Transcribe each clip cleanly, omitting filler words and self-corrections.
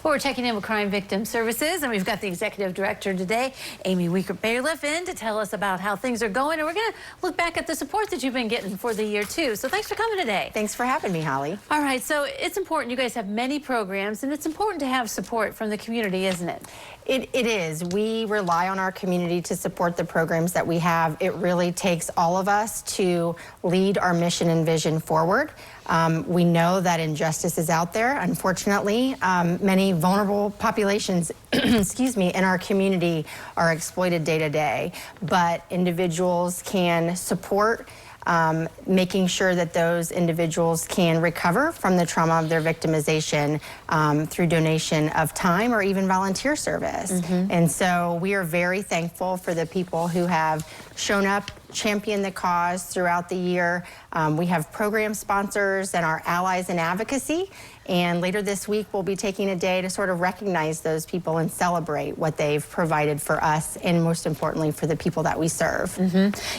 Well, we're checking in with Crime Victim Services, and we've got the Executive Director today, Amy Weaker-Bailiff, in to tell us about how things are going. And we're going to look back at the support that you've been getting for the year, too. So thanks for coming today. Thanks for having me, Holly. All right, so it's important. You guys have many programs, and it's important to have support from the community, isn't it? It is. We rely on our community to support the programs that we have. It really takes all of us to lead our mission and vision forward. We know that injustice is out there. Unfortunately, many vulnerable populations, excuse me, in our community are exploited day to day. But individuals can support making sure that those individuals can recover from the trauma of their victimization through donation of time or even volunteer service. And so we are very thankful for the people who have shown up, championed the cause throughout the year. We have program sponsors and our allies in advocacy. And later this week, we'll be taking a day to sort of recognize those people and celebrate what they've provided for us and most importantly for the people that we serve.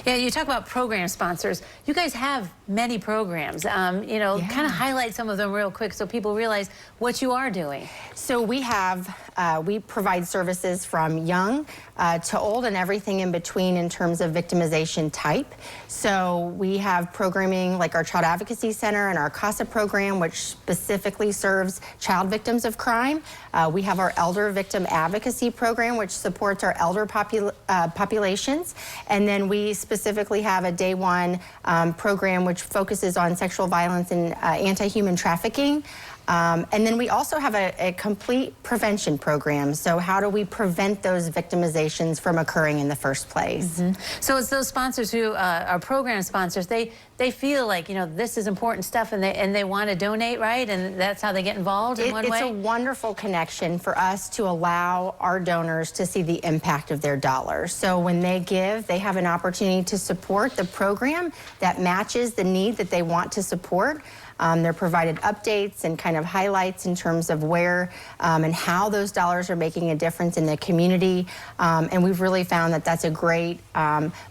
Yeah, you talk about program sponsors. You guys have many programs. You know, kind of highlight some of them real quick so people realize what you are doing. So we have, we provide services from young to old and everything in between in terms of victimization type. So we have programming like our Child Advocacy Center and our CASA program, which specifically serves child victims of crime. We have our Elder Victim Advocacy program, which supports our elder populations. And then we specifically have a Day One program, which focuses on sexual violence and anti-human trafficking. And then we also have a complete prevention program. So how do we prevent those victimizations from occurring in the first place? So it's those sponsors who are program sponsors, they feel like, you know, this is important stuff and they want to donate, right? And that's how they get involved in one way? It's a wonderful connection for us to allow our donors to see the impact of their dollars. So when they give, they have an opportunity to support the program that matches the need that they want to support. They're provided updates and kind of highlights in terms of where and how those dollars are making a difference in the community. And we've really found that that's a great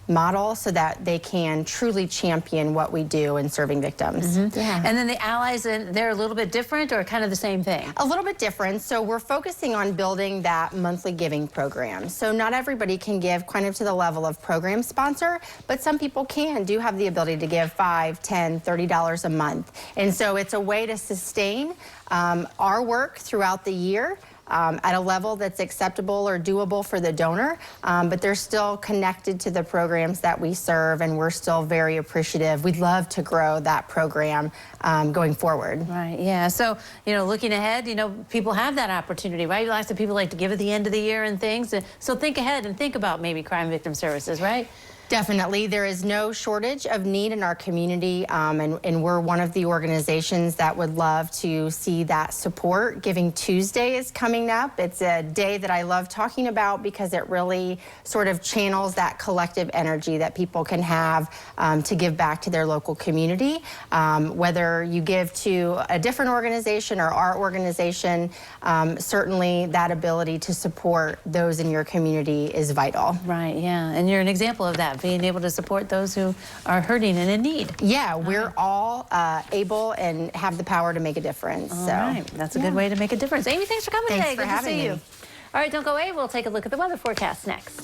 model so that they can truly champion what we do in serving victims. And then the allies, they're a little bit different or kind of the same thing? A little bit different. So we're focusing on building that monthly giving program. So not everybody can give kind of to the level of program sponsor, but some people do have the ability to give $5, $10, $30 a month. And so it's a way to sustain our work throughout the year at a level that's acceptable or doable for the donor, but they're still connected to the programs that we serve, and we're still very appreciative. We'd love to grow that program going forward. Right, yeah. So, you know, looking ahead, you know, people have that opportunity, right? Lots of people like to give at the end of the year and things. So think ahead and think about maybe Crime Victim Services, right? Definitely. There is no shortage of need in our community, and we're one of the organizations that would love to see that support. Giving Tuesday is coming up. It's a day that I love talking about because it really sort of channels that collective energy that people can have to give back to their local community. Whether you give to a different organization or our organization, certainly that ability to support those in your community is vital. Right, yeah. And you're an example of that, being able to support those who are hurting and in need. Yeah, we're all able and have the power to make a difference. All right, that's a good way to make a difference. Amy, thanks for coming today. Thanks for having me. All right, don't go away. We'll take a look at the weather forecast next.